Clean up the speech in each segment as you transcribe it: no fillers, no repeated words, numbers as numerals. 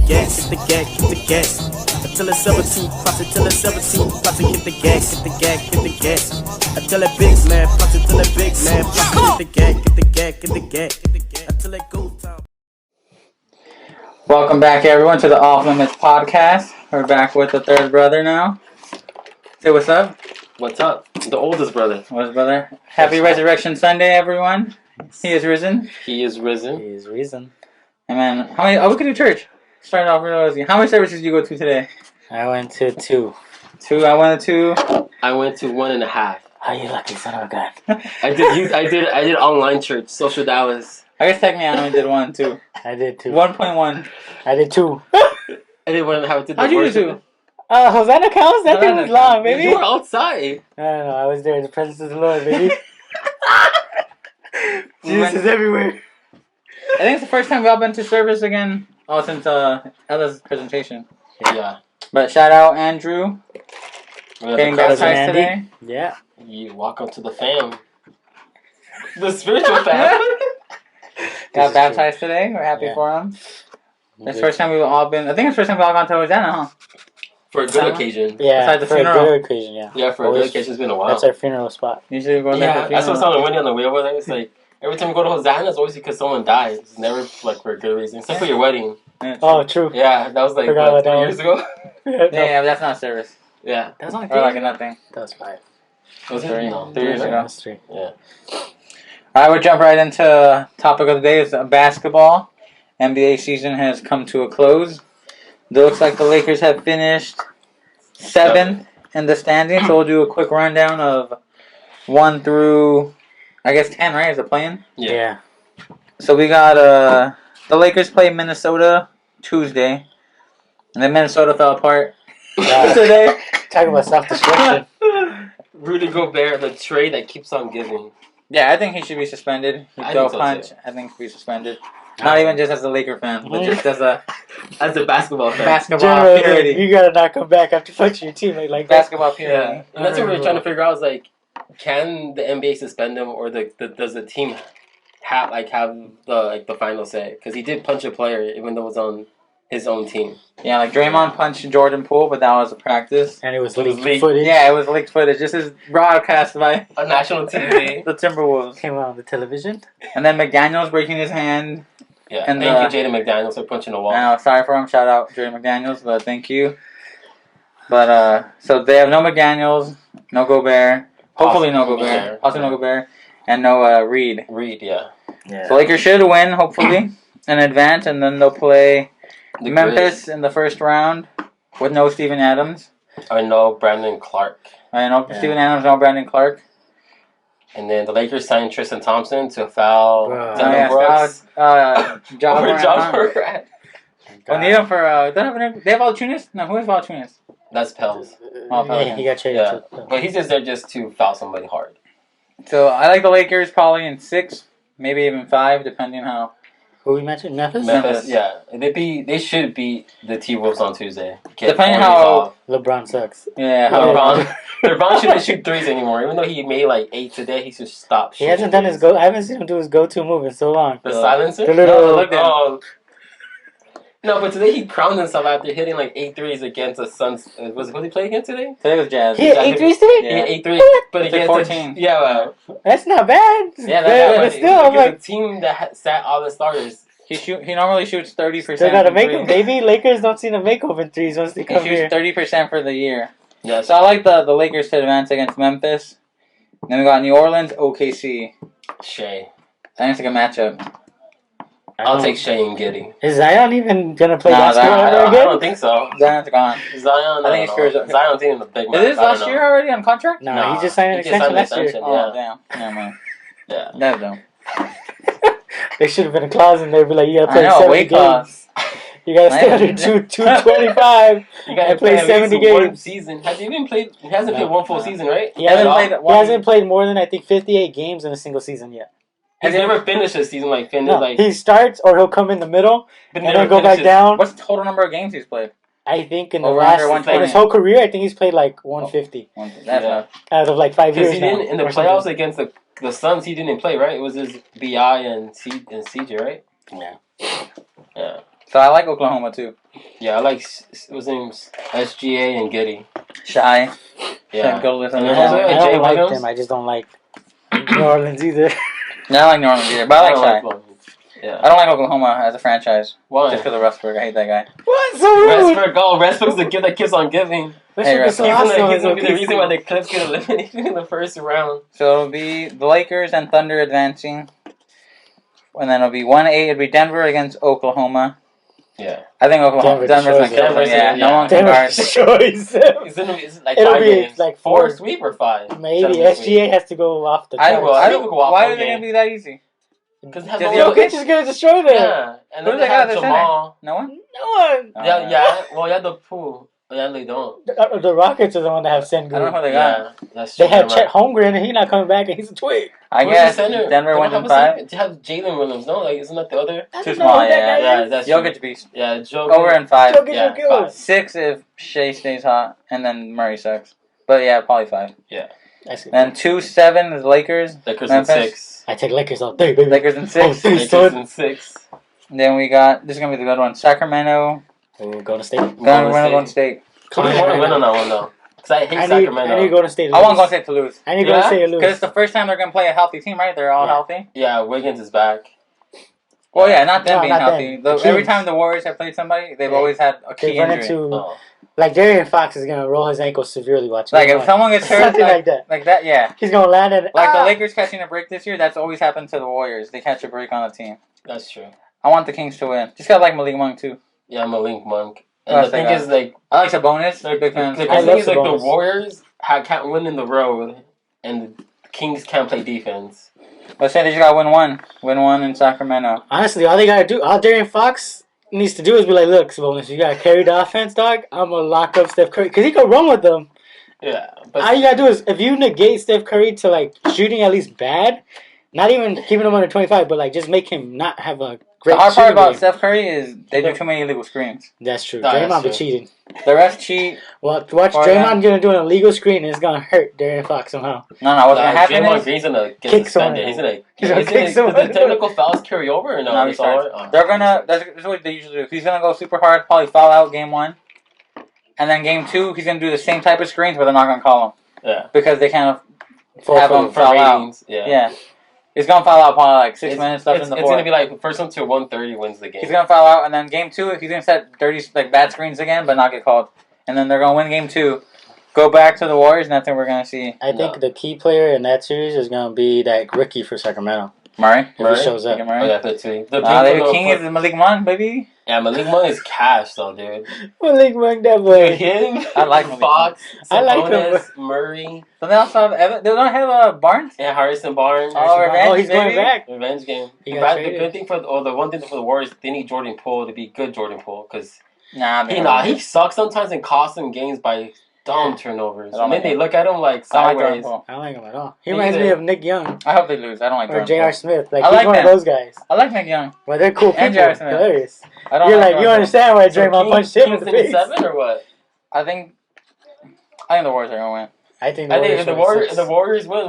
gas, hit the gas, hit the gas. Until it's 17, pass it till it's 17, pass it, hit the gas, hit the gas, hit the gas. Until it big man, pass it till it big man, pass it, hit the gas, hit the gas, hit the gas, hit the gas. Until it go time. Welcome back, everyone, to the Off Limits podcast. We're back with the third brother now. Say what's up. What's up? The oldest brother. What's brother? Happy Resurrection Sunday, everyone. He is risen. He is risen. He is risen. And man, how many? Oh, we could do church. Starting off real easy. How many services did you go to today? I went to 2. 2. I went to 2. I went to 1.5. Oh, you lucky son of a gun. I did online church, social Dallas. I guess technically I only did 1 too. I did 2. 1.1. I did 2. I did 1.5. How'd you do 2? Hosanna counts? That thing was long, baby. You were outside. No, I was there in the presence of the Lord, baby. Jesus is everywhere. I think it's the first time we've all been to service again. Oh, since Ella's presentation. Yeah. But shout out Andrew. Getting baptized today. Yeah. You walk up to the fam. The spiritual fam. Got baptized today. We're happy for him. It's the first time we've all been. I think it's the first time we've all gone to Hosanna, huh? For a good occasion. Yeah, besides the for funeral. a good occasion, yeah. Yeah, for a good occasion. It's been a while. That's our funeral spot. Usually we go there for Yeah, that's what I funeral. was telling Wendy on the way over there. It's like, every time we go to Hosanna, it's always because someone died. It's never like for a good reason. Except for your wedding. Oh, true. Yeah, that was like, Forgot what, about 3 that years ago? Yeah, but that's not service. Yeah. That was only Or 3. like nothing. That was 5. Was it? 3. No, 3 years That ago. was 3. Yeah. Alright, we'll jump right into topic of the day is basketball. NBA season has come to a close. It looks like the Lakers have finished 7th in the standings, so we'll do a quick rundown of 1 through, I guess, 10, right? Is it playing? Yeah. So we got the Lakers play Minnesota Tuesday, and then Minnesota fell apart today. Talk about self-destruction. Rudy Gobert, the trade that keeps on giving. Yeah, I think he should be suspended. I Throw think so, punch. too. I think he should be suspended. Not even just as a Laker fan, but just as a As a basketball fan. basketball Generally, purity. you gotta not come back after punching your teammate like that. Basketball purity. Yeah, and that's what we were trying to figure out. Is like, can the NBA suspend him, or does the team have the final say? Because he did punch a player, even though it was on his own team. Yeah, like Draymond punched Jordan Poole, but that was a practice. And it was It was leaked leaked. footage. Yeah, it was leaked footage. This is broadcast by On national TV. the Timberwolves. Came out on the television. And then McDaniels breaking his hand. Yeah, And, thank you, Jaden McDaniels, for punching the wall. I know, sorry for him. Shout out Jerry McDaniels, but thank you. But so they have no McDaniels, no Gobert. Hopefully no Gobert. Also no Gobert. And no Reed. Reed, yeah. So Lakers should win, hopefully, and advance, and then they'll play The Memphis in the first round with no Steven Adams. I know Brandon Clark. I know Steven Adams, no Brandon Clark. And then the Lakers signed Tristan Thompson to foul Bro. Dylan Brooks. Ja Or Morant. Ja Morant. Well, need him for, they have Valanciunas? No, who is Valanciunas? That's Pels. Oh, Yeah, he got traded. Yeah. To, But he's just there just to foul somebody hard. So I like the Lakers probably in 6, maybe even 5, depending how. who we mentioned? Memphis? Memphis, yeah. They should beat the T-Wolves on Tuesday. Get Depending 4 days how- off. LeBron sucks. Yeah, how LeBron shouldn't shoot threes anymore. Even though he made like 8 today, he should stop He shooting hasn't done his threes. go. I haven't seen him do his go-to move in so long. The silencer? The little- No, look at him. Oh. No, but today he crowned himself after hitting like 8 threes against the Suns. What did he play against today? Today was Jazz. He hit 8 threes today? He Yeah. hit 8 threes, but It's like against 14. Yeah, well, That's not bad. Yeah, but that's still, I'm like, a team that sat all the starters. He normally shoots 30%. they gotta from make three. him, baby. Lakers don't seem to make open threes once they He come shoots here. 30% for the year. Yes. So I like the Lakers to advance against Memphis. Then we got New Orleans, OKC. Shea. I think it's like a matchup. I'll take Shea and Giddy. Is Zion even gonna play Nah, basketball Zion- ever I again? don't think so. Zion's gone. Zion, I think it's don't know. for- Zion's in the big man. Is this last year already on contract? No, he just signed an he just extension signed last an year. extension, Oh, yeah. damn. Never mind. Yeah. That's dumb. There should have been a clause in there, be like, you gotta I play know, 70 weight games. class. You gotta stay I under know. 225 You gotta and play at 70 least one games. season. Has he even played? He hasn't No. played one full season, right? He hasn't, At all? played, he hasn't played more than, I think, 58 games in a single season yet. He's never finished a season like finished No, like. he starts or he'll come in the middle but and never then go back finishes. down. What's the total number of games he's played? I think in the Over last, under in his 120. whole career, I think he's played like 150 That's Yeah. not. out of like 5 Because years he now. didn't in the or playoffs something. against the Suns. He didn't play, right? It was his Bi and CJ, right? Yeah. Yeah. So I like Oklahoma too. Yeah, I like what's name's SGA and Giddy. Shy. Yeah. Go listen And to then him. Jose- I Jay don't like Williams? them. I just don't like New Orleans either. No, I like New Orleans either, but I like don't Shy. like Oklahoma. Yeah. I don't like Oklahoma as a franchise. Why? Just because of Westbrook. I hate that guy. What? So rude. Westbrook's the kid that keeps on giving. Westbrook is so Hey, hostile. He's gonna be the OKC. reason why the Clips get eliminated in the first round. So it'll be the Lakers and Thunder advancing. And then it'll be 1-8. It'll be Denver against Oklahoma. Yeah. I think Oklahoma. Denver Denver's destroys gonna kill them. Denver, Yeah, no yeah. one can Denver guard. destroys them. It's like It'll 5 be games. like 4 4. sweep or 5? Maybe Denver sweep. SGA has to go off the I, charts. Well, I think don't. we go off Why one is it game. gonna be that easy? Because they have Just- no one. Jokic is gonna destroy them. Yeah. And Who then do they have got at center? Jamal. No one. No one. Yeah. Well, yeah, the pool. Yeah, they don't. The Rockets are the one that have Sengun. I don't know who they got. Yeah, that's true. They had Never Chet mind. Holmgren and he's not coming back and he's a twig. I Who's guess the center? Denver They went don't in have a 5. center? They have Jalen Williams. No, like isn't that the other? I Too don't know small, who that yeah. guy Yeah, is. that's true. Jokic beast. Yeah, Jokic. Over in 5. Jokic Yeah, will kill us. 6 if Shea stays hot, and then Murray sucks. But yeah, probably 5. That's it. Then 2-7 is Lakers. Lakers in Memphis. 6. I take Lakers all day, baby. Lakers in 6. Oh, dude. Lakers son. in 6. Then we got, this is going to be the good one, Sacramento. We'll go to state. Golden State. Who do you want to win on that one though? Because I hate I Sacramento. need to go to state. I want Golden State to lose. I need to go to Yeah? state and Because lose. it's the first time they're going to play a healthy team, right? They're all Yeah. healthy. Yeah, Wiggins is back. Well, yeah, not them No, being not healthy. them. The Every Kings. time the Warriors have played somebody, they've Yeah. always had a They key run injury. into Oh. like Darian Fox is gonna roll his ankle severely. Watch. Like, if someone gets hurt, Something like that. like that, yeah. He's gonna land it. Like the Lakers catching a break this year, that's always happened to the Warriors. They catch a break on a team. That's true. I want the Kings to win. Just gotta like Malik Monk, too. Yeah, Malik Monk. And That's the thing the guy. is, like, I like Sabonis. the Big fan. thing I love is, like, the Sabonis. Warriors can't win in the road, and the Kings can't play defense. Let's say they just gotta win one. Win one in Sacramento. Honestly, all they gotta do, all Darian Fox needs to do is be like, "Look, Sabonis, you gotta carry the offense, dog. I'm gonna lock up Steph Curry because he can run with them. Yeah, but All you gotta do is if you negate Steph Curry to like shooting at least bad, not even keeping him under 25, but like just make him not have a great. The hard part shooting about game. Steph Curry is they do too many illegal screens. That's true. Nah, Draymond that's be true. cheating. The refs cheat. Watch Or Draymond gonna do an illegal screen and it's gonna hurt Darian Fox somehow. No, what's gonna happen Draymond is Green's gonna get Kick suspended. someone. He's gonna kick does someone. the technical fouls carry over or no? No, he That's all starts. right? Oh. They're gonna. That's what they usually do. He's gonna go super hard, probably foul out game 1, and then game 2 he's gonna do the same type of screens, but they're not gonna call him Yeah. because they can't For- have for- him For foul out. ratings, yeah. Yeah, he's gonna foul out probably like 6 minutes left in the It's fourth. gonna be like first one to 130 wins the game. He's gonna foul out, and then game 2 he's gonna set dirty like bad screens again, but not get called. And then they're gonna win game 2, go back to the Warriors, and that's what we're gonna see. I think No. the key player in that series is gonna be that rookie for Sacramento. Murray. If he shows up. Take Oh, Murray. yeah, the two. The The people king know- is Malik Monk, baby. Yeah, Malik Monk is cash though, dude. Malik Monk, that With boy. him, I like Malik Fox, I like him. Sabonis, Murray, So they also have they don't have Barnes. and Harrison Barnes. Oh, revenge, Oh, he's going baby. back. Revenge game. He got But the traded. good thing the one thing for the Warriors, they need Jordan Poole to be good Jordan Poole because Nah, he sucks sometimes and costs them games by dumb turnovers. I don't And then like they him. look at him like I like Jordan sideways. Poole. I don't like him at all. He Me reminds me either. of Nick Young I hope they lose. I don't like or Jordan J.R. Poole. Smith. Like I he's like one them. of those guys. I like Nick Young. Well, they're cool people. And J.R. Smith. Hilarious. I don't. You're like like, Jordan you Poole. understand why So Draymond punched him in Kings the in face. 7 or what? I think the Warriors are gonna win. I think I think if win the 6.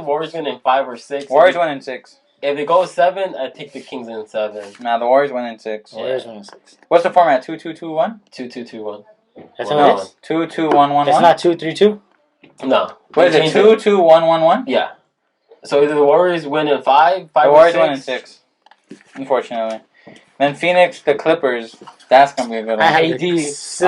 Warriors win in 5 or 6. Warriors win in 6. If they go 7, I take the Kings in 7. Nah, the Warriors win in 6. Warriors win in 6. What's the format? 2-2-2-1. 2-2-2-1. That's Well, how no. it is. 2-2-1-1-1. It's not 2-3-2. No. What is They it? changed 2-2-1-1-1. Yeah. So either the Warriors win in 5 The or Warriors 6. win in 6. Unfortunately. Then Phoenix, the Clippers. That's gonna be a good I one. have AD. the What's it the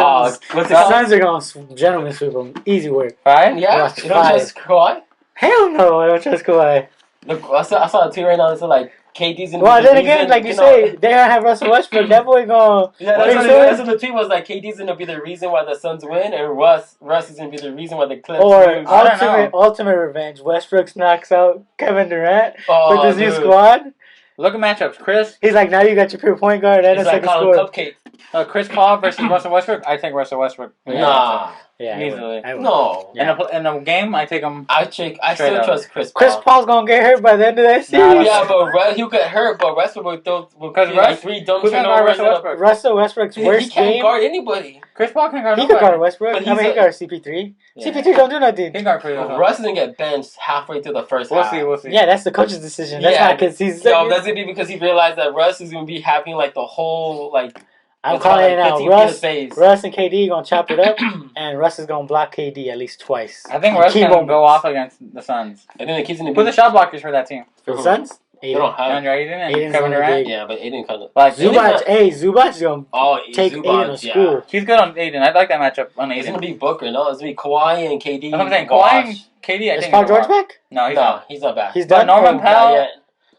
called? Suns are going to gentlemen sweep them. Easy work. Right? Yeah. Watch You don't 5. trust Kawhi? Hell no, I don't trust Kawhi. Look, I saw a tweet right now that said like KD's in Well, the then reason, again, like you know- say, they don't have Russell Westbrook. That boy going Yeah, What that's what the tweet was like. KD's gonna be the reason why the Suns win, and Russ is gonna be the reason why the Clips or lose. I don't know. ultimate revenge. Westbrook knocks out Kevin Durant Oh, with his new dude. squad. Look at matchups. Chris He's like, now you got your pure point guard and He's a like second Colin scorer. Cupcake. Chris Paul versus Russell Westbrook. I take Russell Westbrook. Nah, Yeah, Easily. I would. no. Yeah. In a game, I take him. I Straight still up. trust Chris Paul. Chris Paul's gonna get hurt by the end of that Nah, series. Yeah, but he'll get hurt. But Westbrook will Because get like Russ- 3 dumb who's gonna guard turnovers. Russell Westbrook? Russell Westbrook's He worst can't game. guard anybody. Chris Paul can guard He could nobody. guard Westbrook. But I mean, he's he a- guard CP3. Yeah. CP3 don't do He nothing. can guard pretty well. Russ doesn't get benched halfway through the first We'll half. see. We'll see. Yeah, that's the coach's decision. That's Yeah. not because he's. Yo, that's it because he realized that Russ is gonna be having like the whole like I'm It's calling like it now. 15 feet of space. Russ and KD gonna chop it up, and Russ is gonna block KD at least twice. I think In Russ key can moments. go off against the Suns. I think the Kings gonna Who are the be. shot blockers for that team? For the Suns. They don't have. DeAndre Ayton and Aiden's Kevin only Durant. big. Yeah, but Aiden kind of. Like Zubac, Zubac is gonna Oh, take Zubac, Aiden to school. he's good on Ayton. I like that matchup on It's gonna Ayton. be Booker. No, it's gonna be Kawhi and KD. That's what I'm saying. Bosh. Kawhi and KD. I Is think Paul is George off. back? No, he's No, not. he's not back. He's But done. Norman Not Powell, yet.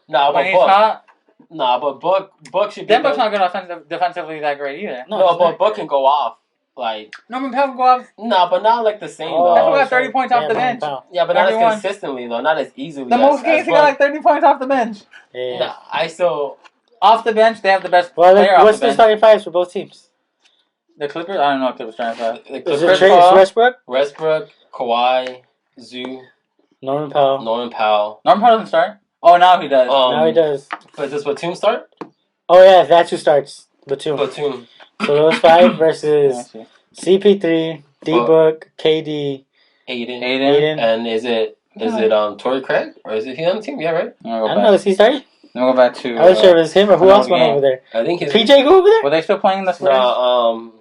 No, when but he's Book. hot, Nah, but Book should be. Denver's good. not good defensively that great either. No, No, he's but not. Book can go off. Like, Norman Powell can go off. nah, but not like the same Oh, That's why though. got 30 points off the Norman bench. Powell. Yeah, but not everyone. as consistently though. Not as easily. The most games he got Book. like 30 points off the bench. Yeah. Nah, I still. Off the bench, they have the best Well, player off what's the the bench. starting fives for both teams? The Clippers? I don't know what Clippers starting five. The Is Clippers, it Chris Trey, Paul. Westbrook, Westbrook, Kawhi, Zoo, Norman Powell? Norman Powell. Norman Powell doesn't start. Oh, now he does. Now he does. But does Batum start? Oh yeah, that's who starts. Batum. Batum. So those five Yeah, I versus see. CP3, D-Book, KD, Aiden. Aiden. And is it Torrey Craig or is it he on the team? Yeah, right. I'm I gonna don't go know. back. Is he starting? I'm gonna go back to. I wasn't sure if it was him or who another else went game. over there. I think his. PJ go over there? Were they still playing the Spurs?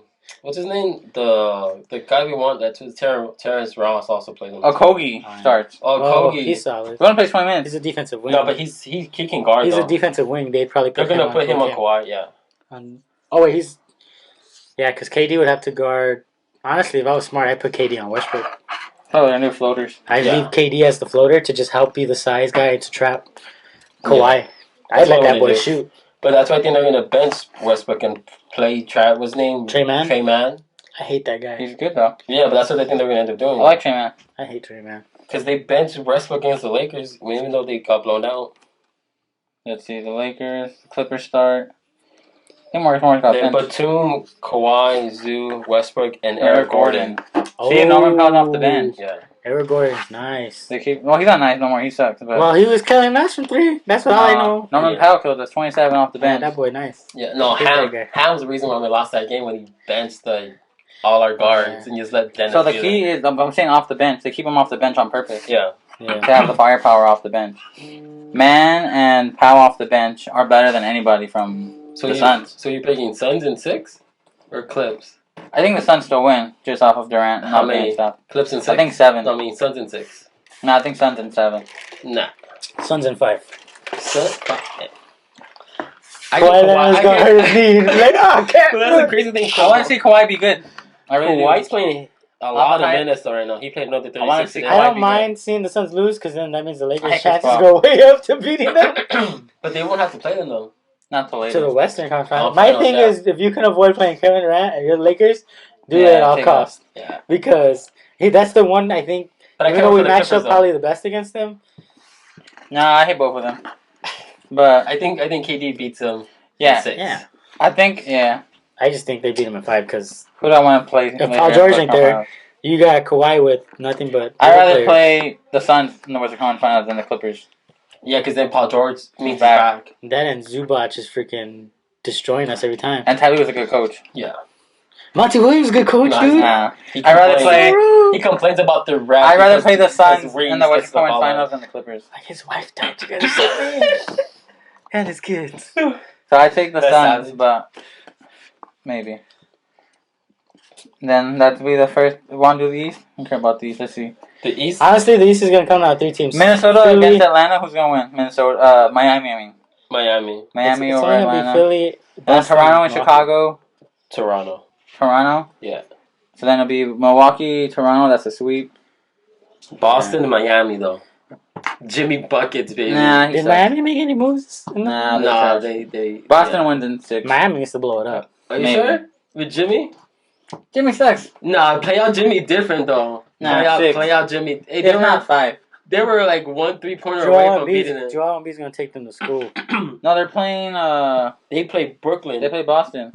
What's his name? The guy we want that Terrence Ross also plays on. Oh, Kogi starts. Oh, Oh, Kogi. he's solid. He only plays 20 minutes. He's a defensive wing. No, but he can guard. he's though. a defensive wing. They'd probably They're put gonna put him on Kawhi. Kawhi. Yeah. Oh wait, he's because KD would have to guard. Honestly, if I was smart, I'd put KD on Westbrook. Oh, they're new floaters. I'd Yeah. leave KD as the floater to just help be the size guy to trap Kawhi. I'd That's let what that they boy do. shoot. But that's why I think they're gonna bench Westbrook and play Trav. What's his name? Trey Man? Trey Man. I hate that guy. He's good though. Yeah, but that's what I think they're gonna end up I doing. like Trey Man. I hate Trey Man. Because they benched Westbrook against the Lakers, even though they got blown out. Let's see, the Lakers, the Clippers start. I think Marcus Morris got Then benched. Batum, Kawhi, Zoo, Westbrook, and Eric Eric Gordon. See, Norman Powell's off the bench. Yeah. Eric Gordon's nice. They keep. Well, he's not nice no more. He sucks. But Well, he was killing us from three. That's what I know. Norman Yeah. Powell killed us 27 off the Yeah, bench. that boy nice. Yeah, no, Hate that guy. Ham's the reason why we lost that game when he benched all our guards and just let Dennis So the do key is, I'm saying off the bench. They keep him off the bench on purpose. Yeah. Yeah. To have the firepower off the bench. Man and Powell off the bench are better than anybody from the Suns. So you're picking Suns in 6? Or Clips? I think the Suns still win just off of Durant. How Not many? being stuff. Clips in 6? I think 7. No, I mean Suns in 6. No, I think Suns in 7. Nah. Suns in 5. Suns? Kawhi Leonard's gonna hurt his knee. Like, oh, I can't. But that's the crazy thing. I want to see Kawhi be good. I really Kawhi's do. playing a lot of Outside. minutes though right now. He played another I wanna 36 see today. I don't be mind seeing the Suns lose because then that means the I Lakers' hate Chris chances Paul. go way up to beating them But they won't have to play them though. Not the to latest. the Western Conference. Oh, My finals, thing yeah. is, if you can avoid playing Kevin Durant and you're the Lakers, do Yeah, it at all take costs. Yeah. Because that's the one I think. But I Even can't though wait we for the matched Clippers up though. probably the best against them, Nah, I hate both of them. But I think KD beats them. yeah, in 6. yeah. I think I just think they beat them in 5 because Who do I want to play? If Paul George ain't there, you got Kawhi with nothing but. I'd rather players. play the Suns in the Western Conference Finals than the Clippers. Yeah, because then Paul George means Back. back. That and Zubac is freaking destroying us every time. And Ty Lue was a good coach. Yeah. Monty Williams, good coach, Nice. dude. Nah. He I'd rather complains- play. He complains about the rap. I'd rather because play the his Suns rings in the gets Western Conference ball Finals out. than the Clippers. Like his wife died together. And his kids. So I take the That's Suns, savage. but maybe. Then that'd be the first. Want to do the East? I don't care about the East. Let's see. The East. Honestly, the East is gonna come down to 3 teams. Minnesota Philly. against Atlanta. Who's gonna win? Minnesota. Miami. I mean, Miami. Miami it's over only gonna be Atlanta. Philly, And Boston, Toronto and Milwaukee. Chicago. Toronto. Toronto. Yeah. So then it'll be Milwaukee, Toronto. That's a sweep. Boston and Miami though. Jimmy buckets, baby. Nah, he Did sucks. Miami make any moves? Nah, they're Nah, trash. they. Boston yeah. wins in 6. Miami needs to blow it up. Are you Maybe. sure? With Jimmy? Jimmy sucks. Nah, play out Jimmy different though. Nah, 6. Play out Jimmy. Hey, If not 5. they were like 1 3-pointer away Joel from beating them. Embiid's gonna take them to school. No, they're playing. They play Brooklyn. They play Boston.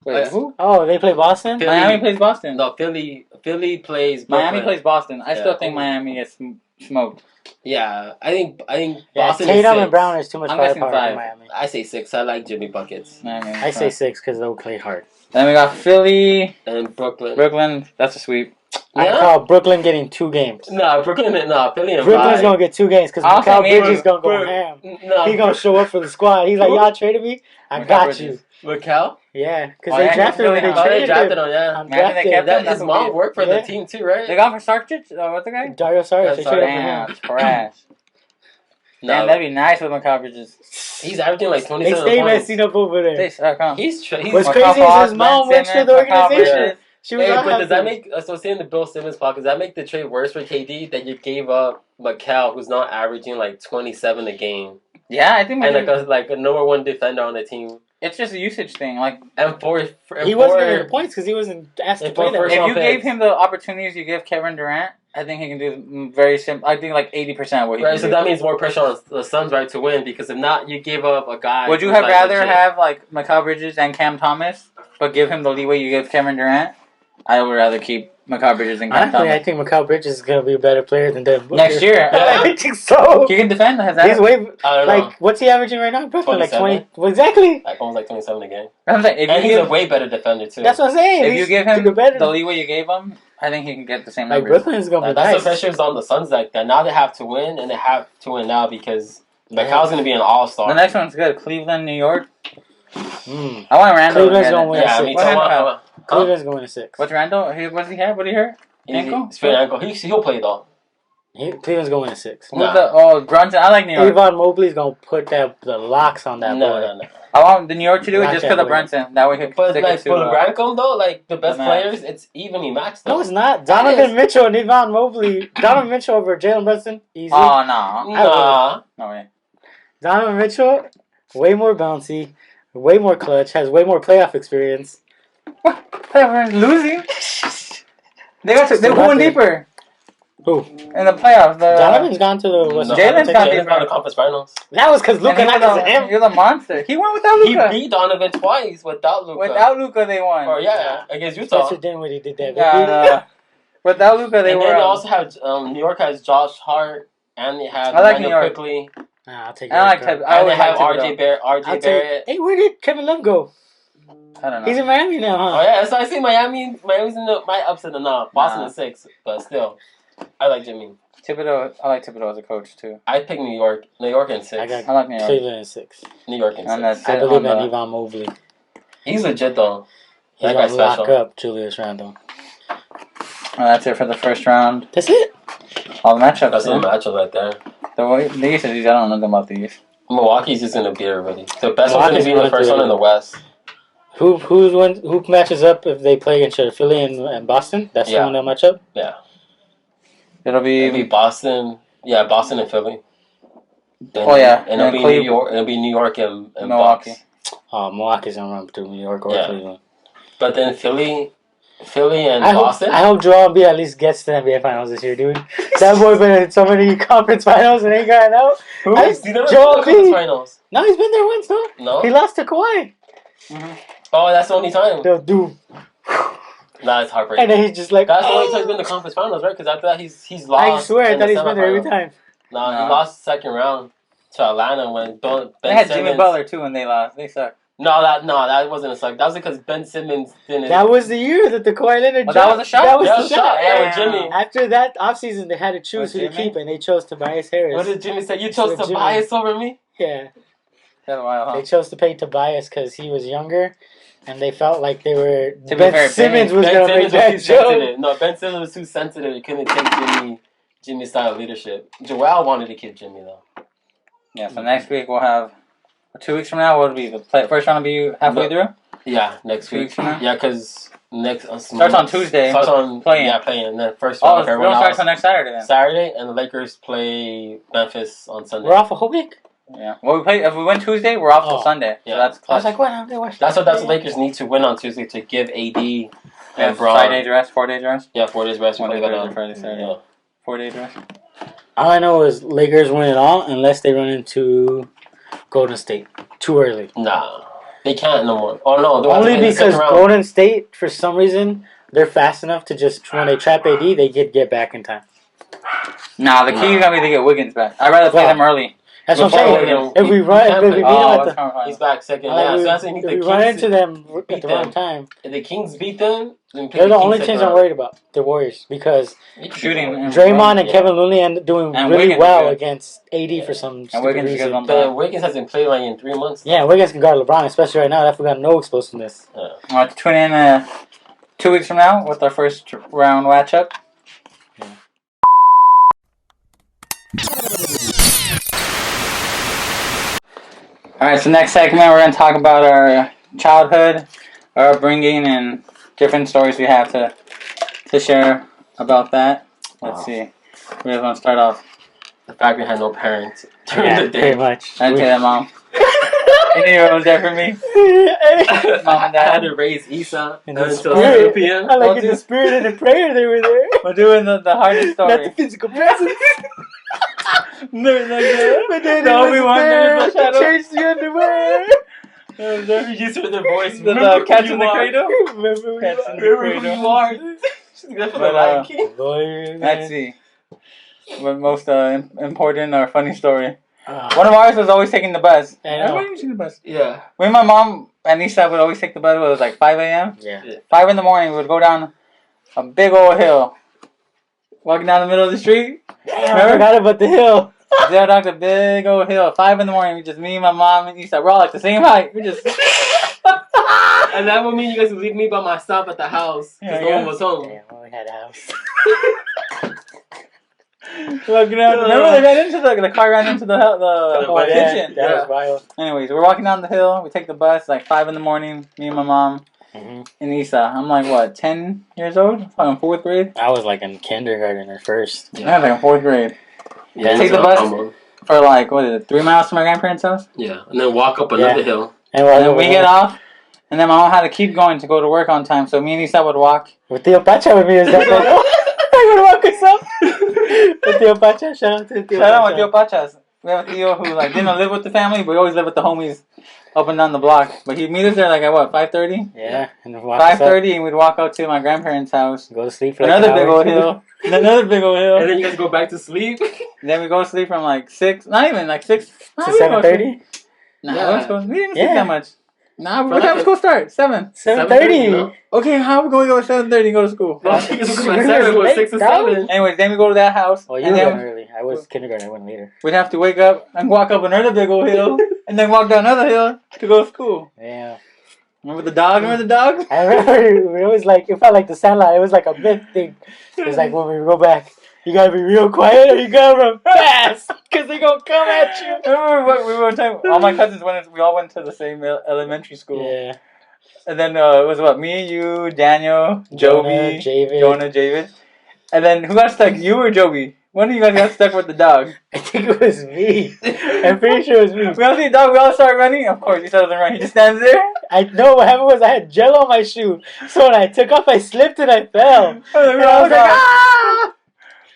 Wait, Uh, who? Oh, they play Boston? Philly- Miami plays Boston. No, Philly plays Brooklyn. Miami plays Boston. I still Yeah. think Miami gets smoked. Yeah, I think Yeah, Boston is Tatum 6. and Brown is too much I'm guessing firepower 5. for Miami. I say 6. I like Jimmy buckets. Miami. I say 6 because they'll play hard. Then we got Philly, And Brooklyn. Brooklyn. That's a sweep. I Yeah? call Brooklyn getting 2 games. Nah, Philly and Brooklyn's 5. gonna get 2 games because I'll say Mikal maybe Bridges gonna go Bro- ham. No, He's gonna show up for the squad. He's like, y'all traded me? I Mikal got Bridges. you. Mikal? Yeah, because Oh, they yeah, drafted he's him. really They Oh, they traded drafted him. him, yeah. Imagine they kept him. His That mom would worked for Yeah. the team too, right? They got for Sarkic. What's the guy? Dario Saric. Yeah, They sorry. traded him Damn, for him. trash. No, Damn, that'd be nice with McCall Bridges. he's averaging like They 27 stay points. messing up over there. They suck, huh? He's What's McCall crazy is Fox, his mom Ben works for the Simmons, McCall organization. Bridges. She was Hey, not but does that happy. make so seeing the Bill Simmons part? Does that make the trade worse for KD that you gave up Mikal, who's not averaging like 27 a game, Yeah, I think and like a number one defender on the team, it's just a usage thing. Like, and He wasn't getting the points because he wasn't asked to And play for that first if much. you round gave picks. him the opportunities you give Kevin Durant, I think he can do very simple. I think like 80% of what he right, can so do. that means more pressure on the Suns, right, to win because if not, you gave up a guy. Would you who's, have like, rather legit. have like McCall Bridges and Cam Thomas, but give him the leeway you give Kevin Durant? I would rather keep McCall Bridges and Cam Honestly, I Thomas. think Mikal Bridges is gonna be a better player than Devin Booker. Next year. I think so. He can defend. Has He's that? way I don't know. like what's he averaging right now? Brooklyn like 27? 20. Well, exactly. Like almost like 27 a game, I'm saying, and he's a way better defender too. That's what I'm saying. if you He's give him better. the leeway you gave him, I think he can get the same like numbers. Brooklyn is gonna be That's nice. the pressure is on the Suns like that. Now they have to win, and they have to win now because Mikal's going to be an all-star. The next one's good. Cleveland, New York. Mm. I want Randall. Cleveland's again. gonna win. Yeah, me too. What happened? Cleveland's going to 6. What's Randall? What does he have? What did he hurt? Ankle? Sprained ankle. He'll play though. Cleveland's going to 6. Nah. Brunson. I like New York. Avon Mobley's gonna put the locks on that boy. No. I want the New York to do it Lock just that because of boy. Brunson. That way he can But stick like it for to. Rankin though, like the best the players, it's evenly matched though. No, it's not. It Donovan is. Mitchell and Avon Mobley. Donovan Mitchell over Jalen Brunson. Easy. Oh no! Nah. No way. Donovan Mitchell, way more bouncy, way more clutch, has way more playoff experience. Losing. They're going deeper Who? in the playoffs. Donovan's gone to the West. No, Jalen's got Jalen's got the conference finals. That was because Luka And not because of him. He was a monster. He went without He Luka. beat Donovan twice without Luka. Without Luka, they won. Or yeah, against Utah. Spencer Dinwiddie did that. Yeah, without Luka, they And were. then they also have New York has Josh Hart, and they have I like Randall New York. Quickly, Nah, I'll take I like that. Ted. I and they always have like RJ Thibodeau. Barrett. Hey, where did Kevin Love go? I don't know. He's in Miami now, Oh huh? yeah, so I see Miami's in my upset and now Boston Nah. is 6, but still, I like Jimmy. Thibodeau. I like Thibodeau as a coach too. I pick New York in 6. I got I like New York. Cleveland in 6. New York in 6. And that's I it believe on in the- Avon Mobley. He's legit though. He's That gonna guy's lock special. up Julius Randle. That's it for the first round. That's it. All the matchups. That's a yeah. matchup right there. The East is easy. I don't know nothing about the East. Milwaukee's just gonna beat everybody. The best one's Milwaukee's gonna be the gonna first do one it. in the West. Who matches up if they play against each other? Philly and Boston. That's the Yeah. one that match up. Yeah, It'll it'll be be. Boston. Yeah, Boston and Philly. Then, Oh, yeah. and it'll And be Cleveland. New York. It'll be New York and Milwaukee. Bucks. Milwaukee's gonna run through New York or Yeah. Cleveland. But then Philly and I Boston. hope Joel Embiid at least gets to the NBA Finals this year, dude. That boy been in so many conference finals and ain't gotten out. Who? I- He's never Joel been to the conference Embiid. finals. No, he's been there once, no? No. He lost to Kawhi. Oh, that's the only time. They'll do. Nah, it's heartbreaking. And then he's just like, That's the only time he's been to the conference finals, right? Because after that, he's lost. I swear, I in thought the he's been there every semifinal. time. No, No. he lost second round to Atlanta when Ben They had Simmons. Jimmy Butler too when they lost. They suck. No, that wasn't a suck. That was because Ben Simmons didn't. That was the year that the Kawhi Leonard Oh, that dropped. was a shot? That was That the was a shot. shot, yeah, with Damn. Jimmy. After that offseason, they had to choose With who to Jimmy? keep, and they chose Tobias Harris. What did Jimmy say? You chose With Jimmy. Tobias over me? Yeah. Had a while, huh? They chose to pay Tobias because he was younger, and they felt like they were. To be Ben fair, Simmons was Ben going to make Simmons was that too joke. sensitive. No, Ben Simmons was too sensitive. He couldn't take Jimmy's style of leadership. Joel wanted to keep Jimmy though. Yeah. So next week we'll have. 2 weeks from now, what will be the first round? Will be halfway through. Yeah, next 2 week. weeks from now. Yeah, because next Starts on Tuesday. Starts on Playing. Yeah, playing. And then first Oh, round we for everyone don't start else. till next Saturday then. Saturday, and the Lakers play Memphis on Sunday. We're off a whole week. Yeah. Well, we play. If we win Tuesday, we're off till Oh. Sunday. Yeah. So that's I clutch. was like, what? How did they watch That's what the Lakers need to win on Tuesday to give AD Yeah, and Braun. 5 days rest, 4 days rest. Yeah, 4 days rest. Monday, before they go Thursday, Friday, Saturday. Yeah. 4 days rest. All I know is Lakers win it all unless they run into Golden State too early. Nah, they can't no more. Oh no, they'll have to Only win the second because round. Golden State, for some reason, they're fast enough to just when they trap AD, they get back in time. Nah, the key is gonna be to get Wiggins back. I'd rather play Yeah. them early. That's what I'm Before saying. Williams. If we He run, can't if we play. meet them Oh, at what's the, coming He's back second. like, Yeah, so that's if anything. we The run Kings into them beat at the wrong them. time, If the Kings beat them, then pick they're the Kings only second teams I'm round. worried about. The Warriors, because Shooting. And Draymond and Yeah. Kevin Looney end up doing And really Wiggins well is good. against AD Yeah. for some And stupid Wiggins is good reason. on The Wiggins hasn't played like in 3 months. Yeah, Wiggins can guard LeBron, especially right now. That we got no explosiveness. All right, tune in 2 weeks from now with our first round matchup. All right, so next segment we're going to talk about our childhood, our upbringing, and different stories we have to share about that. Let's see. We just want to start off. The fact we had no parents during Yeah, the day. pretty much. I tell you that, Mom. You knew it was there for me. Mom and I had Dad. to raise Isa In the until spirit. 2 p.m. I like in the spirit and the prayer they were there. We're doing the hardest Not the story. physical presence. No, like that. But then The it was Obi-Wan, there the to shadow. change the underwear. You just heard the voice. The Remember Cats who in you the are. Cradle. Remember who Cats you in are. the Remember who Cradle. you are. That's from the But, Lion King. Boy, Let's see. What most important or funny story? Oh, One of ours was always taking the bus. I know. Everybody used to take the bus. Yeah. Me and my mom and Nisa would always take the bus. It was like 5 a.m. yeah. 5 in the morning. We would go down a big old hill. Walking down the middle of the street. Damn, I forgot about the hill. There down the big old hill. 5 in the morning. We just, me, my mom, and Nisa. We're all like the same height. We just... And that would mean you guys would leave me by myself at the house because Yeah, no one was home. Damn, we only had a house. Looking out. Remember they ran into the car ran into the Oh, kitchen. That Yeah. was wild. Anyways, we're walking down the hill. We take the bus like 5 in the morning. Me and my mom Mm-hmm. and Isa. I'm like what, 10 years old? Probably in 4th grade. I was like in kindergarten or first. I was like in 4th grade. Yeah, Take the so, bus for like what is it, 3 miles to my grandparents' house. yeah, and then walk up another hill. And And then we get off. And then my mom had to keep going to go to work on time. So me and Isa would walk. with Tio Pacha with me. Is that I'm gonna walk us up. With Tio Pacha, shout out to Tio Shout out with Pacha. Tio Pachas. We have a Tio who like didn't live with the family, but he always lived with the homies up and down the block. But he'd meet us there like at what, 5:30? Yeah, and then walk us up. 5:30, and we'd walk out to my grandparents' house. Go to sleep for like Another an big hour old or two. hill. And another big old hill. And then you guys go back to sleep. Then we go to sleep from like 6, not even like 6 To 7:30. Nah, Yeah. let's go. We didn't sleep Yeah. that much. Nah, For what time like was school start? 7. 7:30. No? Okay, how are we going to go at 7:30 and go to school? No, you guys go We at was 7, late, 6 or dog. 7. Anyways, then we go to that house. Well, you and went then early. I was kindergarten. I went later. we'd have to wake up and walk up another big old hill. And then walk down another hill to go to school. Yeah. Remember the dog? Remember the dog? I remember it was like, it felt like the Sandlot. It was like a myth thing. It was like when we go back, you gotta be real quiet or you gotta run fast because they gonna come at you. Remember what we were talking? All my cousins went. We all went to the same elementary school. Yeah. And then it was what, me, you, Daniel, Joby, Jonah, Javid. And then who got stuck? You or Joby? One of you guys got stuck with the dog. I think it was me. I'm pretty sure it was me. We all see the dog. We all start running. Of course, he doesn't run. He just stands there. I know what happened was I had gel on my shoe, so when I took off, I slipped and I fell. And we And I all was like, ah!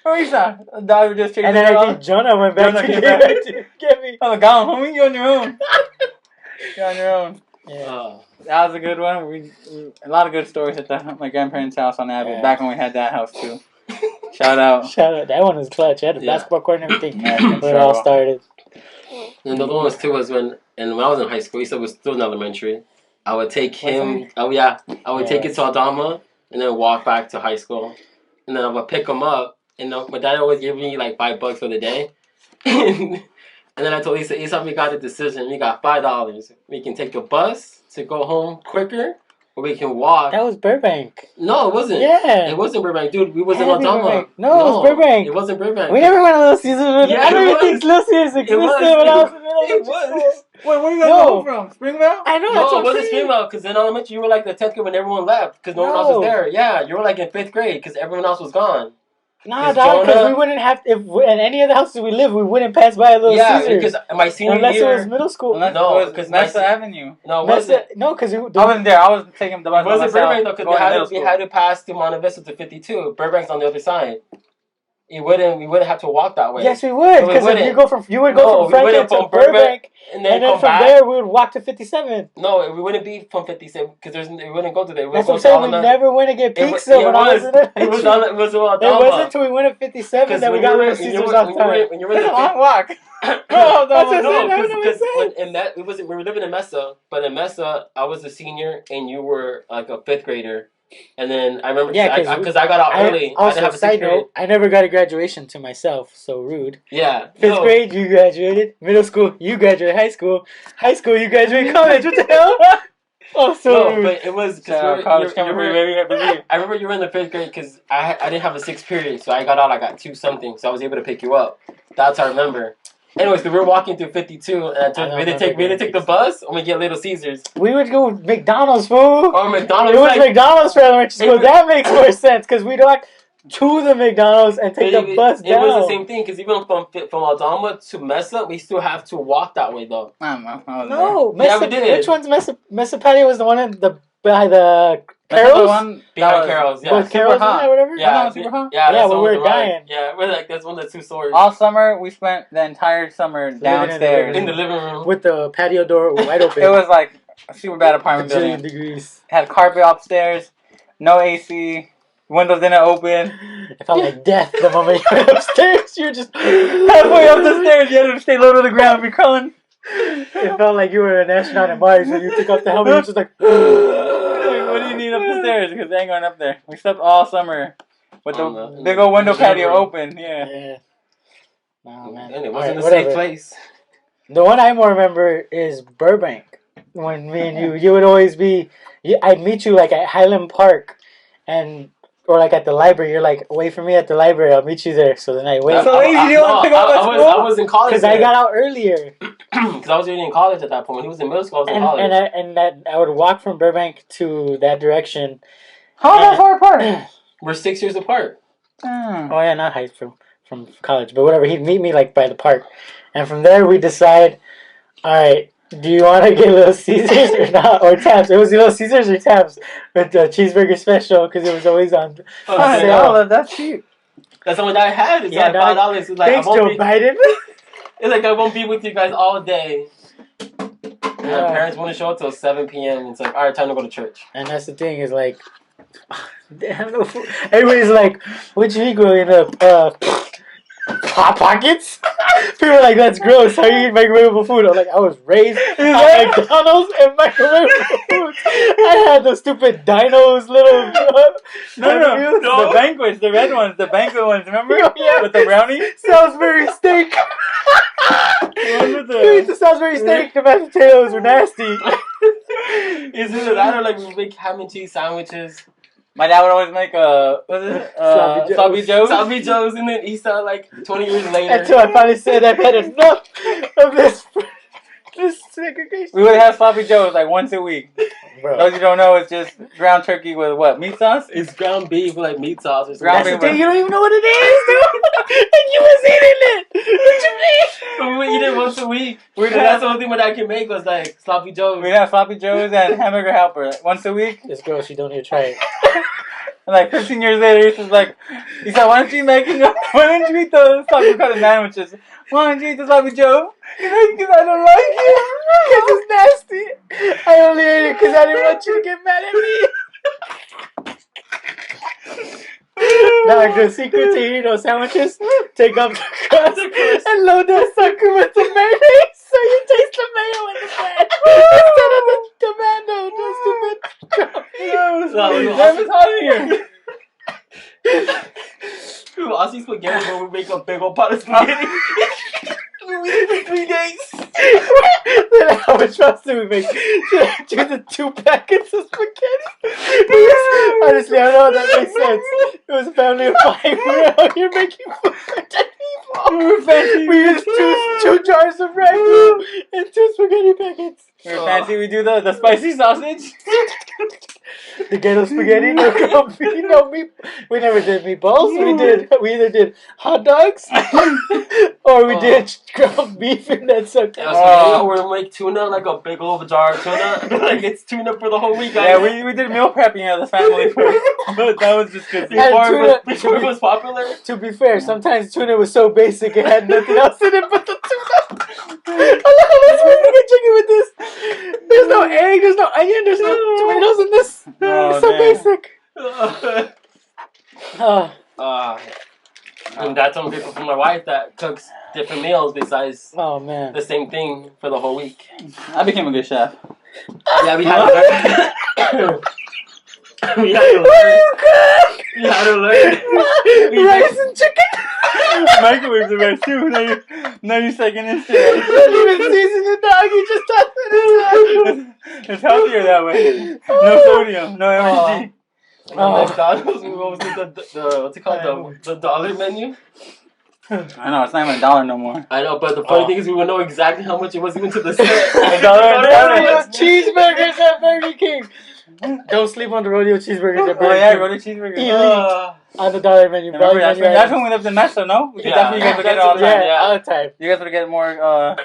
Where is that? The dog was just chasing And then her I off. think Jonah went back Jonah to came get, back. to get me. I'm like, "Go, homie, you're on your own. You're on your own." Yeah. That was a good one. We a lot of good stories at my grandparents' house on Abbott. Yeah. Back when we had that house too. Shout out. Shout out. That one was clutch. I had a Yeah. basketball court and everything Yeah, when it all started. And the other one was too was when I was in high school, he said was still in elementary. I would take him. Oh yeah, I would take it to Aldama and then walk back to high school, and then I would pick him up. And my dad always gave me like $5 for the day. And then I told Issa, we got a decision. We got $5. We can take a bus to go home quicker, or we can walk. That was Burbank. No, it wasn't. Yeah. It wasn't Burbank, dude. We was in Had to be Aldama. Burbank. No, it was Burbank. It wasn't Burbank. We never went to Little Caesars. Yeah, I don't it even think was. Little Caesars existed when I was in elementary It was. school. Wait, where you guys No. go from? Springvale? I know. that's No, what it I'm wasn't saying. Springvale, because in elementary you were like the 10th grade when everyone left, because no one else No. was there. Yeah, you were like in 5th grade, because everyone else was gone. Nah, 'Cause dog, because Jonah- we wouldn't have, if we, in any of the houses we lived, we wouldn't pass by a Little Yeah, Caesars. because my senior Unless year. it was middle school. Unless No, it was 'cause Mesa my- Avenue. No, it wasn't. No, because I wasn't there. I was taking the bus. It wasn't by myself Burbank though, because going to middle we school. had to pass to Monte Vista to 52. Burbank's on the other side. we wouldn't have to walk that way. Yes, we would. No, we Because if you would go from Franklin to Burbank, and then from back. there we would walk to 57. No, we wouldn't be from 57 because we wouldn't go to there. That's what I'm saying. We never went to get pizza when I was in it. It wasn't until we went at 57 that we got Little Caesars on time. When you were in It's a the long walk. we were living in Mesa, but in Mesa I was a senior and you were like a 5th grader. And then I remember because I got out early. Also, I didn't have a side 6th grade. note, I never got a graduation to myself. So rude. Yeah. 5th grade, you graduated. Middle school, you graduated high school. High school, you graduated college. What the hell? Oh, so rude. But it was college coming for you, baby. I believe. I remember you were in the 5th grade because I didn't have a 6th period, so I got out. I got 2 something, so I was able to pick you up. That's how I remember. Anyways, we were walking through 52, and we didn't take the bus, and we get Little Caesars. We would go McDonald's, fool. Or McDonald's. It was McDonald's for elementary school. That makes more sense because we'd walk to the McDonald's and take the bus down. It was the same thing because even from Aldama to Mesa, we still have to walk that way though. No, yeah, we did. Which one's Mesa Patio was the one by the Carol's? Behind Carol's, yeah. Was Carol's or whatever? Yeah, Super Hot? Yeah, we were dying. Yeah, we're like, that's one of the 2 stores. All summer, we spent the entire summer downstairs. In the living room. With the patio door wide open. It was like a super bad apartment building. Degrees. Had carpet upstairs, no AC, windows didn't open. It felt like death the moment you went upstairs. You were just halfway up the stairs, you had to stay low to the ground, be crawling. It felt like you were an astronaut in Mars when you took off the helmet. You were just like, what do you need up the stairs? Because they ain't going up there. We slept all summer with the big old window patio open. Yeah. Oh, man. And it wasn't a safe place. The one I more remember is Burbank. When me and you would always be, I'd meet you like at Highland Park, or like at the library. You're like, wait for me at the library. I'll meet you there. So then I wait. I was in college because I got out earlier. Because I was already in college at that point. When he was in middle school, I was in college. I would walk from Burbank to that direction. How far apart? We're 6 years apart. Oh yeah, not high school, from college, but whatever. He'd meet me like by the park, and from there we decide, all right, do you want to get Little Caesars or not, or Taps? It was Little Caesars or Taps with the cheeseburger special because it was always on sale. That's cheap. That's the one that I had. It's like $5. It's like, thanks, Joe Biden. It's like I won't be with you guys all day. And my parents wouldn't show up till 7 p.m. It's like, all right, time to go to church. And that's the thing is like, they have no food. Everybody's like, what'd you eat growing up? Hot Pockets? People are like, that's gross. How you eat microwavable food? I'm like, I was raised at McDonald's and microwavable food. I had those stupid dinos, little. No. The banquets, the red ones, the banquet ones. Remember? Yeah. With the brownie? Salisbury steak. The Salisbury steak, the mashed potatoes were nasty. Is it that or like we make ham and cheese sandwiches? My dad would always make sloppy joes. Sloppy joes, and then he saw like 20 years later. Until I finally said I've had enough of this segregation. We would have sloppy joes like once a week. Bro. Those you don't know, it's just ground turkey with what? Meat sauce? It's ground beef with like meat sauce or something. That's the thing, you don't even know what it is, dude. And you was eating it. What you mean? But we eat it once a week. That's the only thing my dad can make was like sloppy joes. We'd have sloppy joes and hamburger helper once a week. This girl, she don't even try it. And like 15 years later, he's just like, he said, why don't you eat the sloppy cut of sandwiches? Why don't you eat the sloppy joe? Because I don't like it. Because it's nasty. I only ate it because I didn't want you to get mad at me. Now, the secret to eating those sandwiches, take up the crust and load that sucker with the mayonnaise so you taste the mayo in the bread instead of the tomato. Those stupid It's hot in here. Dude, Aussie spaghetti, but we make a big old pot of spaghetti. We eat it for 3 days. Then how much pasta we make? Do the 2 packets of spaghetti? Honestly, I don't know if that makes sense. It was a family of 5. We were out here making food for 10 people. We used two jars of ragu and 2 spaghetti packets. We were fancy. We do the spicy sausage. The ghetto spaghetti, no meat. We never did meatballs. We either did hot dogs or we did ground beef, and that sucked. Or we make tuna, like a big old jar of tuna. Like it's tuna for the whole week. Yeah, we did meal prepping as a family. But that was just because Before it was popular. To be fair, sometimes tuna was so basic it had nothing else in it but the tuna. I'm supposed to get chicken with this. There's no egg, there's no onion, there's no tomatoes in this. It's so basic. And that's I'm grateful for my wife that cooks different meals besides Oh man. the same thing for the whole week. I became a good chef. Yeah, we had to learn. We had to learn. We had to learn. Rice and chicken. Microwave the rice too. Now you're second in shit. Don't even season the dog. You just toss it in. It's healthier that way. No sodium, no MSG. McDonald's, what was it, the what's it called? The dollar menu? I know, it's not even $1 no more. I know, but the funny thing is we would know exactly how much it was even to the cent. Rodeo cheeseburgers at Burger King. Don't sleep on the rodeo cheeseburgers at Burger King. Oh yeah, rodeo cheeseburgers. Elite. On the dollar menu. Remember, that's when we lived in Mesa, no? We could definitely you guys would get it all the time. Yeah, all the time. You guys would get more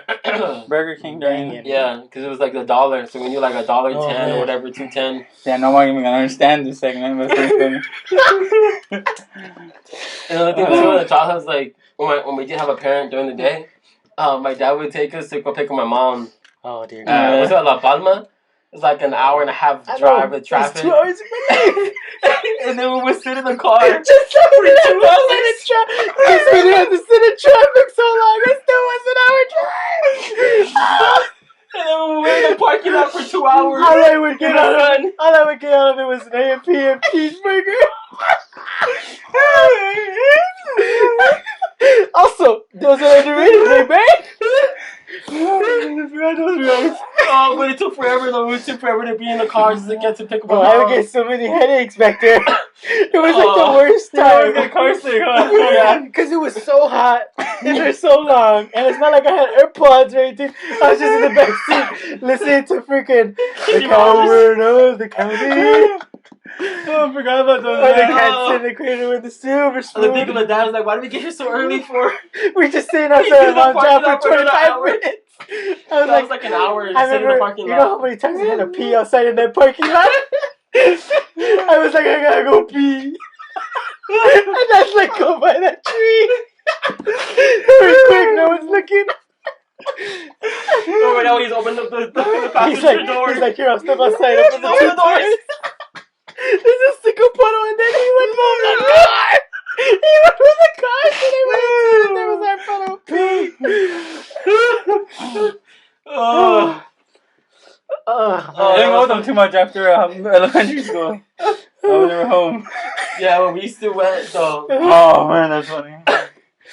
Burger King during it. Yeah, because it was like $1, so we knew like $1.10 or whatever, $2.10. Yeah, no one even gonna understand this segment, but it's funny. And the thing too, the childhood was like when we did have a parent during the day, my dad would take us to go pick up my mom. Oh dear. Was it La Palma? It's like an hour and a half drive with traffic. 2 hours of my life. And then we would sit in the car. Just so we didn't have to sit in traffic. Just we didn't have to sit in traffic so long. It still was an hour drive. And then we were in the parking lot for 2 hours. All I would get out of it was an A&PM cheeseburger. Also, those are underrated, they bang. Oh, but it took forever though. It took forever to be in the car just to get to pick up my Bro, mom. I would get so many headaches back there. It was like the worst time. Car sick, huh? Yeah, because it was so hot and for so long, and it's not like I had AirPods or anything. I was just in the back seat listening to freaking the coward of the county. Oh, I forgot about those. Or the cats in the cradle with the silver And the spoon. thing of my dad was like, "Why did we get here so early for?" We just sitting outside my mom's job for 25 minutes. I was like an hour I sitting in the remember, parking you lot. know how many times I had to pee outside in that parking lot? I was like, I gotta go pee. And that's like, go by that tree. Very quick, no one's looking. Oh, right now he's opened up the passenger door. He's like, here, I'll step outside. Open the Open two the doors. doors. There's a sticker puddle, and then he went from the car. He went from the car, and he went and there was that puddle of pee. I didn't go with them too much after elementary school. I was never home. Yeah, when we still went though. Oh man, that's funny.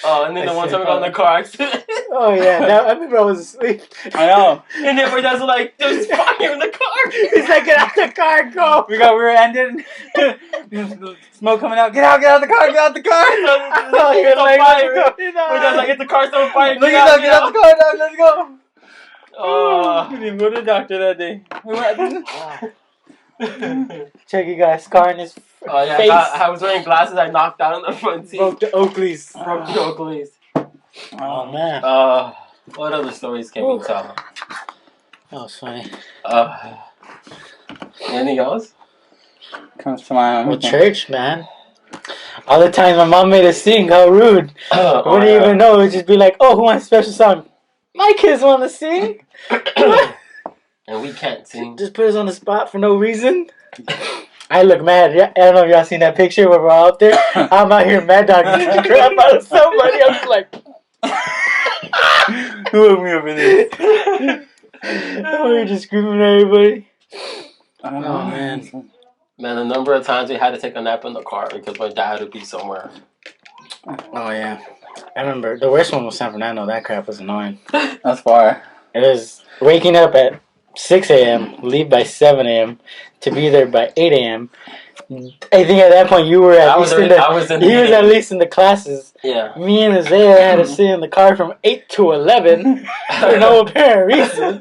And then the one time we got in the car accident. Oh yeah, now, I remember I was asleep. I know. And then my dad's like, "There's fire in the car." He's like, get out the car, and go. We got rear-ended. Smoke coming out. Get out the car, get out the car. Oh, you're It's on like, fire. go. My dad's like, "If the car's on fire, Look at that, get out the car, dog, let's go. We didn't go to the doctor that day. Chucky got a scar in his Oh yeah, face. I was wearing glasses. I knocked down the front seat. Broke the Oakleys. Broke the Oakleys. Oh man, What other stories can we tell? that was funny. Anything else? Comes to mind. Well, church, man. All the times my mom made us sing, how rude. Oh, Wouldn't even know. It'd just be like, oh, who wants a special song? My kids want to sing. And we can't sing. Just put us on the spot for no reason. I look mad. Yeah, I don't know if y'all seen that picture where we're all out there. I'm out here mad dogging the crap out of somebody. I'm just like, who hooked me up in this? we're just screaming at everybody. Oh man. Man, the number of times we had to take a nap in the car because my dad would be somewhere. Oh yeah. I remember the worst one was San Fernando. That crap was annoying. That's far. It was waking up at 6 a.m., leave by 7 a.m., to be there by 8 a.m. I think at that point you were at least in the classes. Yeah. Me and Isaiah had to sit in the car from 8 to 11 for no apparent reason.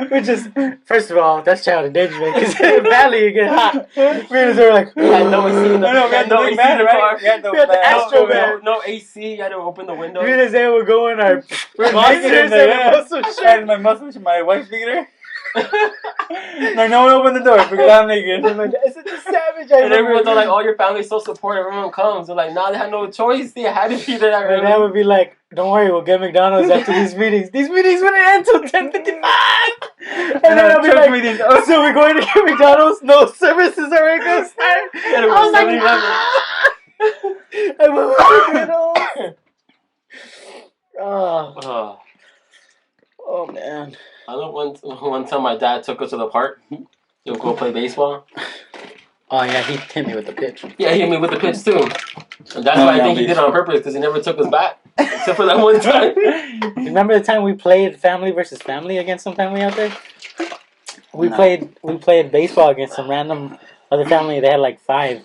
Which is, first of all, that's child endangerment because in the valley you get hot. Me and Isaiah were like, We had no AC in the, we had no the AC big van, in the right? car. We had the Astro van. No AC. You had to open the window. me and Isaiah would go in our We're monsters naked in and there, yeah. muscle I had shirt. my muscle, my wife beater. Like, no one opened the door because I'm naked. And my dad's such a savage. And everyone's all like, "Oh, your family's so supportive. Everyone comes." They're like, "Nah, they had no choice. They had to be there." That My dad would be like, "Don't worry, we'll get McDonald's after these meetings. These meetings wouldn't end till 10:55." And then I'll be like, meetings. "So we're going to get McDonald's? No services are going to start." And it I was was like, 7-Eleven. I went with McDonald's. Oh, oh man. I know one time my dad took us to the park to go play baseball. Oh yeah, he hit me with the pitch. Yeah, he hit me with the pitch too. And that's why I think he did it on purpose because he never took us back except for that one time. Remember the time we played family versus family against some family out there? We played baseball against some random other family. They had like 5,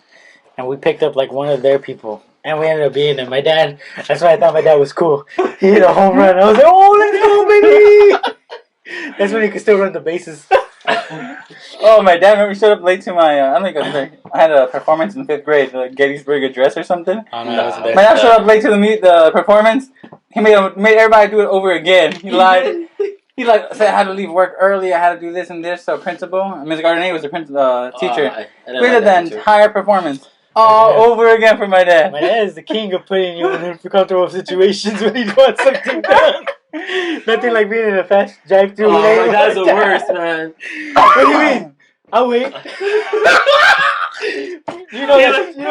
and we picked up like one of their people, and we ended up beating them. My dad. That's why I thought my dad was cool. He hit a home run. I was like, "Oh, let's go, baby!" That's when he could still run the bases. Oh, my dad remember showed up late to my. I don't think I had a performance in 5th grade, the Gettysburg Address or something. Oh no, that wasn't there. My dad showed up late to the performance. He made everybody do it over again. He lied. He said I had to leave work early. I had to do this and this. So principal, Ms. Gardner was the teacher. We did the entire performance all over again for my dad. My dad is the king of putting you in uncomfortable situations when he wants something done. Nothing like being in a fast drive-through. Oh, my dad's the worst, man. What do you mean? I'll wait. you know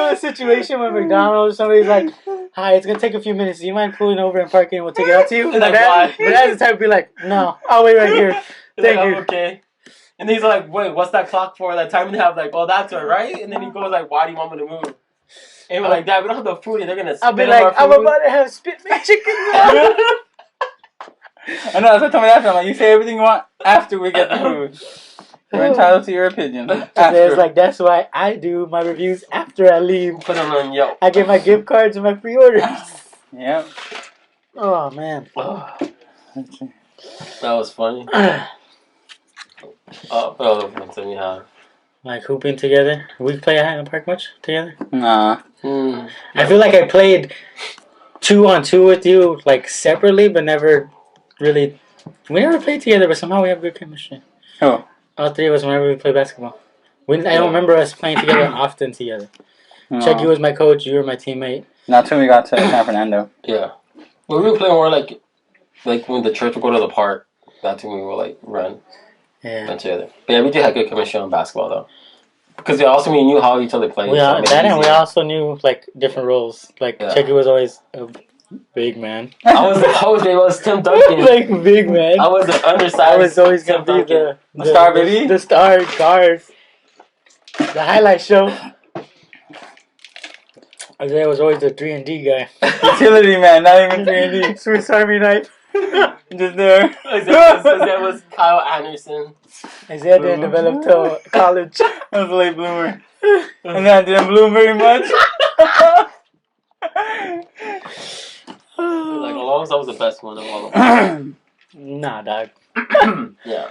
the situation when McDonald's, somebody's like, "Hi, it's gonna take a few minutes. Do you mind pulling over and parking? We'll take it out to you." Like, My dad's the type to be like, "No, I'll wait right here. Thank you." Okay. And he's like, "Wait, what's that clock for? That time and a half?" Like, "Oh, that's all right." And then he goes like, "Why do you want me to move?" And we're like, "Dad, we don't have the food, and they're gonna." I'll be like, "I'm about to have spit McChicken." I know, that's what I told my dad. I'm like, you say everything you want after we get the food. You're entitled to your opinion. It's like, that's why I do my reviews after I leave. Put them on Yelp. I get my gift cards and my pre-orders. Yep. Oh, man. That was funny. What other ones do we have? Like hooping together. We play at the park much together? Nah. I feel like I played 2-on-2 with you, like separately, but never really. We never played together, but somehow we have good chemistry. Who? All 3 of us whenever we play basketball. I don't remember us playing together often together. No. Chucky was my coach, you were my teammate. Not till we got to San Fernando. Yeah. Well, we were playing more like when the church would go to the park. That's when we would like run. Yeah. Together. But yeah, we did have good chemistry on basketball though. Because also we knew how each other played. We also knew like different roles. Like Chucky was always a big man. I was Tim Duncan. Like big man. I was the undersized. I was always gonna be the star baby. The star guard. The highlight show. Isaiah was always the 3-and-D guy. Utility man, not even 3-and-D. Swiss Army knife. Just there. Isaiah was Kyle Anderson. Isaiah didn't develop till college. I was a late bloomer. And then I didn't bloom very much. Like Alonso was the best one of all of them. Nah, dog. Yeah.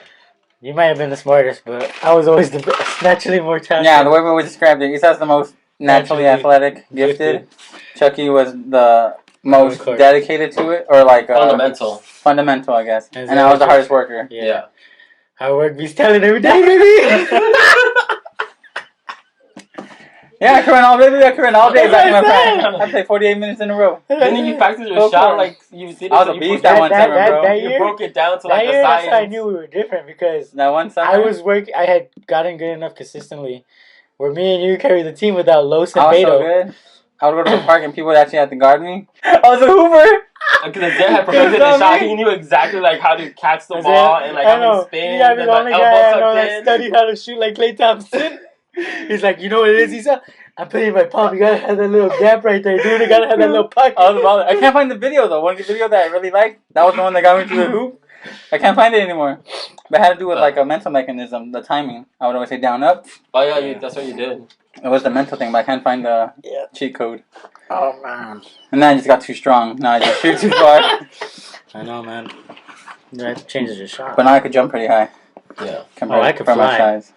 You might have been the smartest, but I was always the best. Naturally more talented. Yeah, the way we described it, Isa's the most naturally athletic, gifted. Chucky was the most dedicated to it, or like fundamental, I guess. And I was the hardest worker. Yeah. I work beats talent every day, baby. Yeah, I can run all day back in my prime. I played 48 minutes in a row. Then you practiced your shot like you did. I was a beast that one summer, bro. That you year, broke it down to like that year, the science. that's how I knew we were different because that one summer I was working. I had gotten good enough consistently where me and you carried the team without Los and Beto. I was so good. I would go to the park and people would actually have to guard me. I was a hooper. Because Isaiah had perfected the shot. He knew exactly like how to catch the ball and like how to spin. Yeah, the only guy I know that studied how to shoot like Klay Thompson. He's like, you know what it is, Isa? I'm putting my palm. You gotta have that little gap right there, dude. You gotta have that little pocket. I can't find the video though. One video that I really liked. That was the one that got me to the hoop. I can't find it anymore. But it had to do with like a mental mechanism, the timing. I would always say down up. Oh yeah, that's what you did. It was the mental thing, but I can't find the cheat code. Oh man. And then I just got too strong. Now I just shoot too far. I know, man. That changes your shot. But now I could jump pretty high. Yeah. I could fly. My size.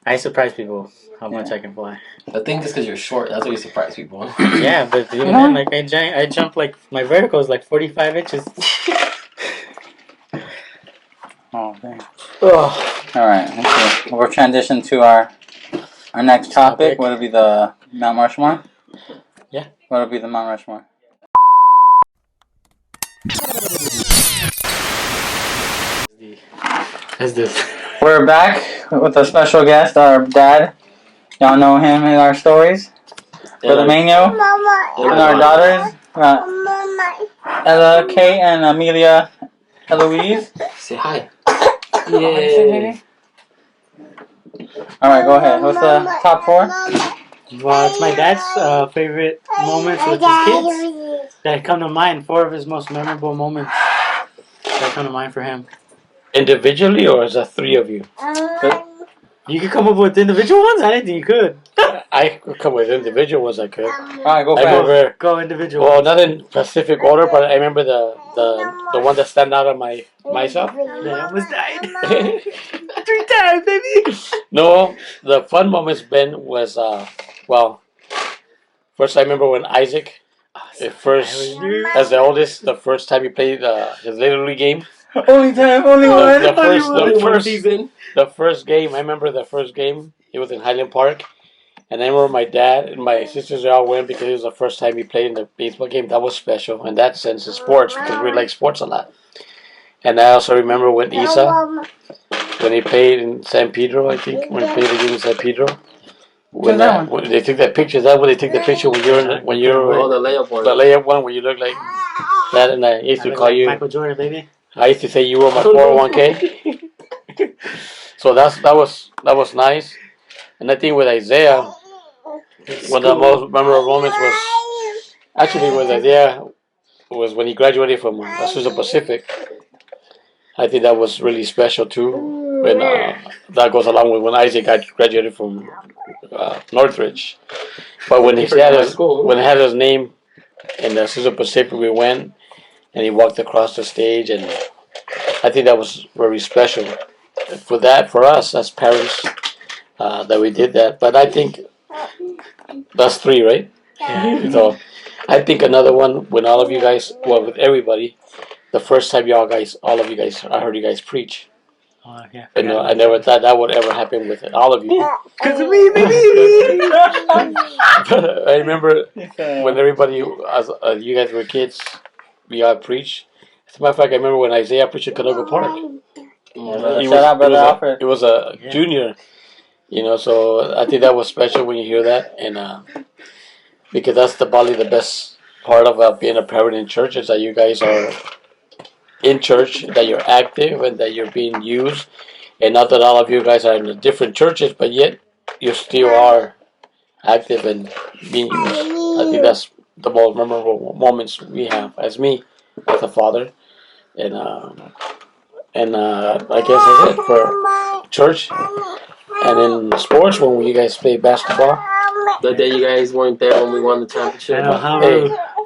I surprise people how much I can fly. I think just because you're short, that's what you surprise people. Yeah, but even then, like I jump like my vertical is like 45 inches. Oh man. Oh, All right. Okay. We'll transition to our next topic. What'll be the Mount Rushmore? Yeah. What'll be the Mount Rushmore? That's this. We're back with a special guest, our dad. Y'all know him in our stories. Brother Manio. And our daughters, Ella, Kate, and Amelia Eloise. Say hi. Yeah. Alright, go ahead. What's the top 4? Well, it's my dad's favorite moments with his kids that come to mind. 4 of his most memorable moments that come to mind for him. Individually, or is that 3 of you? You could come up with individual ones? I didn't think you could. I could come with individual ones. I could. Alright, go I fast. remember. Go individual. Well, not in specific order, but I remember the one that stand out on myself. That almost died. 3 times, baby. No, the fun moments, Ben, was well. First, I remember when Isaac, as the oldest, the first time he played his Little League game. Only time, only one. The first game. I remember the first game. It was in Highland Park, and I remember my dad and my sisters all went because it was the first time he played in the baseball game. That was special in that sense in sports because we like sports a lot. And I also remember when Isa, when he played in San Pedro, I think when he played the game in San Pedro. When they took that picture, that when they took the picture when you're the layup one. The layup one where you look like that, and I used to call you Michael Jordan, baby. I used to say you were my 401k. So that was nice. And I think with Isaiah, one of the most memorable moments was actually with Isaiah was when he graduated from Azusa Pacific. I think that was really special too. And that goes along with when Isaac graduated from Northridge. But when he had his name in the Azusa Pacific, we went and he walked across the stage, and I think that was very special for us as parents that we did that. But I think that's 3, right? Yeah. So I think another one when all of you guys, well, with everybody, the first time all of you guys, I heard you guys preach. Oh, yeah. And I never thought that would ever happen with all of you. Because of me, baby. I remember when everybody, as you guys were kids, we all preached. As a matter of fact, I remember when Isaiah preached at Canoga Park. Shout out, Brother Alfred. It was a junior, so I think that was special when you hear that. And because that's probably the best part of being a parent in church is that you guys are in church, that you're active, and that you're being used. And not that all of you guys are in the different churches, but yet you still are active and being used. I think that's the most memorable moments we have as me, as a father. And I guess that's it for church. And in sports, when you guys play basketball. The day you guys weren't there when we won the championship.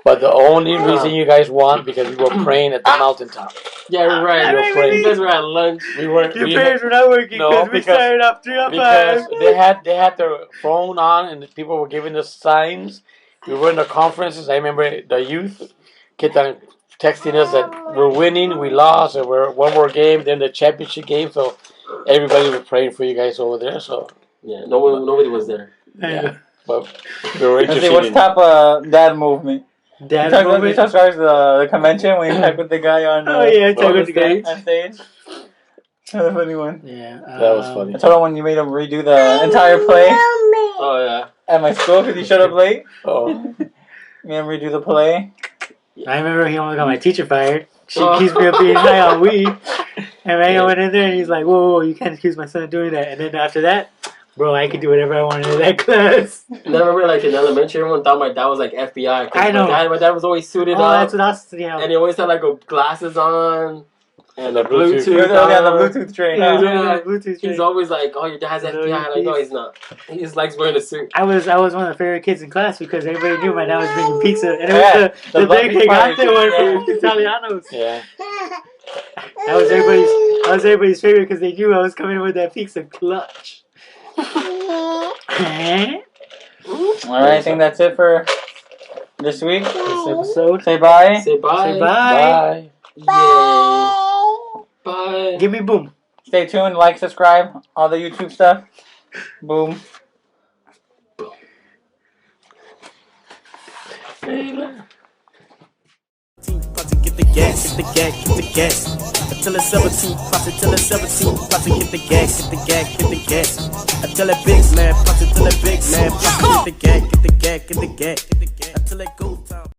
But the only reason you guys won because we were praying at the mountaintop. Yeah, right. We were praying. You guys were at lunch. Your parents were not working we started up 3 on 5. Because they had their phone on and people were giving us signs. We were in the conferences. I remember the youth texting us that we're winning, we lost, and we're one more game, then the championship game. So everybody was praying for you guys over there. So yeah, nobody was there. Yeah, but we were interested. What's top dad movement? Dad movement. You talked about the convention when you talked with the guy on. I talked with the guy on stage. Another funny one. Yeah, that was funny. I told him when you made him redo the entire play. Oh yeah. At my school because he showed up late. Oh. Made him redo the play. I remember he almost got my teacher fired. She accused me of being high on weed. And Mango went in there and he's like, whoa, you can't accuse my son of doing that. And then after that, bro, I could do whatever I wanted in that class. And I remember, like, in elementary, everyone thought my dad was, like, FBI. I know. My dad was always suited up. That's what I was, And he always had, like, glasses on. And the Bluetooth. Bluetooth. Yeah, the Bluetooth train. He's always like, oh, your dad's FBI. Like, no, he's not. He just likes wearing a suit. I was one of the favorite kids in class because everybody knew my dad was bringing pizza. And it was the big gigante one from Italianos. Yeah. I was everybody's favorite because they knew I was coming in with that pizza clutch. Alright, I think that's it for this week. This episode. Say bye. Say bye. Say bye. Bye. Yay. Bye. Give me boom. Stay tuned. Like, subscribe, all the YouTube stuff. Boom. Get the gas, get the gas, get the gas. Until it's 17, pop it till it's 17, pop it, get the gas, get the gas, get the gas. Until a big man, pop it till a big man, pop it, get the gas, get the gas, get the gas. Until it go time.